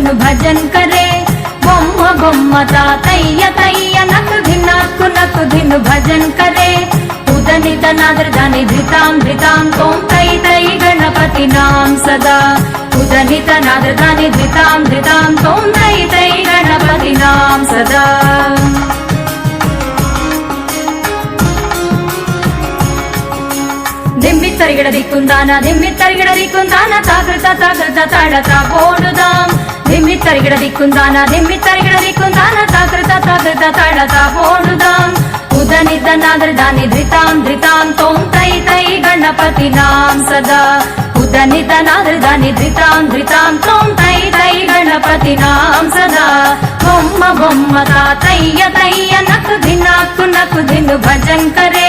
धनु भजन करे बोम्म बोम्म तातय्य तय्य नक धिनु भजन करे उदनित नादर दानि धृतां धृतां तों तै तै गणपति नाम सदा उदनित नादर दानि धृतां धृतां तों तै तै गणपति नाम सदा धिम्मि तरिगिड दिक्कुंदान ताकृत ताडता पोडुदां धिम्मि तरिगिड दिक्कुंदान ताकृत ताडता पोडुदां उदनित नादर दानि धृतां धृतां तों तै तै गणपति नाम सदा उदनित नादर दानि धृतां धृतां तों तै तै गणपति नाम सदा बोम्म बोम्म तातय्य तय्य नक धिनु भजन करे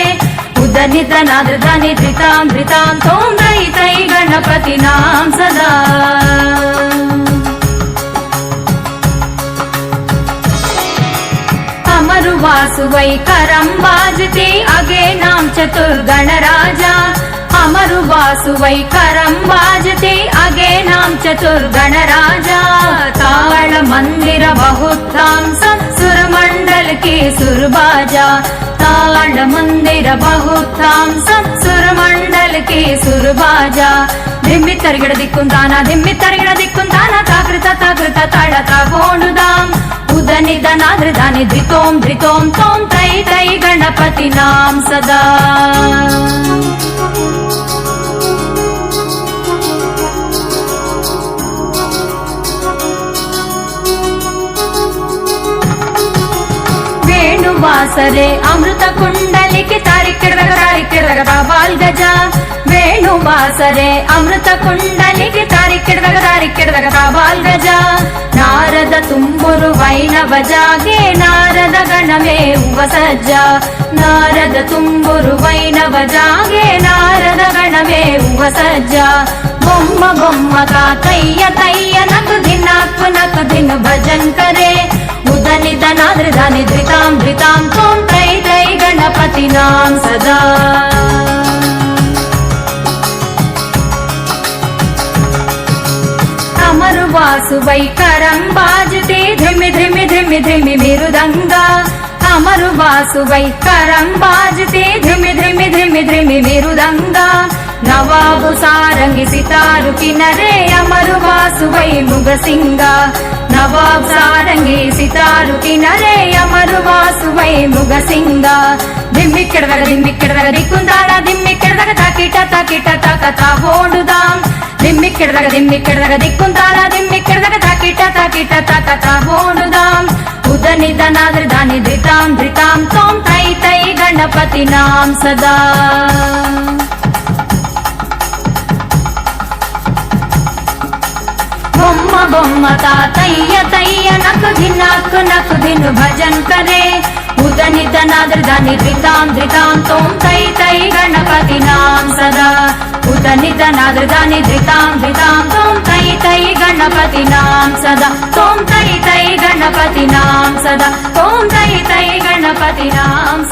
उदनित नादर दानि धृतां धृतां तों तै तै गणपति नाम सदा अमरु वासुवै करं बाजते अगे नाम चतुर्गण राजा अमरु वासुवै करं बाजते अगे नाम चतुर्गण राजा ताल मंदिर बहुतां सुर मंडल के सुरबाजा ताल मंदिर बहुतां सुर मंडल के सुरबाजा धिम्मि तरिगिड दिक्कुंदान ताकृत ताडता पोडुदां उदनित नादर दानि धृतों तों तै तै गणपति नाम सदा वेणुवासरे अमृत कुंडलिके तारिक्किडदग बाल गजा वेणुवासरे अमृत कुंडलिके तारिक्किडदग बाल गजा नारद तुम्बुरु वैनव जागे नारद गणमे उपसज्ज नारद तुम्बुरु वैनव जागे नारद गणमे उपसज्ज बोम्म बोम्म तातय्य तय्य नक धिनु भजन करे उदनित नादर दानि धृतां धृतां तों तै तै गणपति नाम सदा अमरु वासुवै करं बाजते धिम्मि मृदंगा अमरु वासुवै करं बाजते धिम्मि मृदंगा नवाबु सारंगी सितारु किनरे अमरु वासुवै मुगसिंगा नवाब सारंगी सितारु किनरे अमरु वासुवै मुगसिंगा धिम्मिक्किडदग दिक्कुंदान ताकिट ताकता पोडुदां धिम्मिक्किडदग दिक्कुंदान ताकिट ताकता पोडुदां उदनित नादर दानि धृतां धृतां तों तै तै गणपति नाम सदा बोम्म बोम्म तातय्य तय्य नक धिनु भजन करे उदनित नादर दानि धृतां धृतां तों तै तै गणपति नाम सदा उदनित नादर दानि धृतां धृतां तों तै तै गणपति नाम सदा तों तै तै गणपति नाम सदा तों तै तै गणपति नाम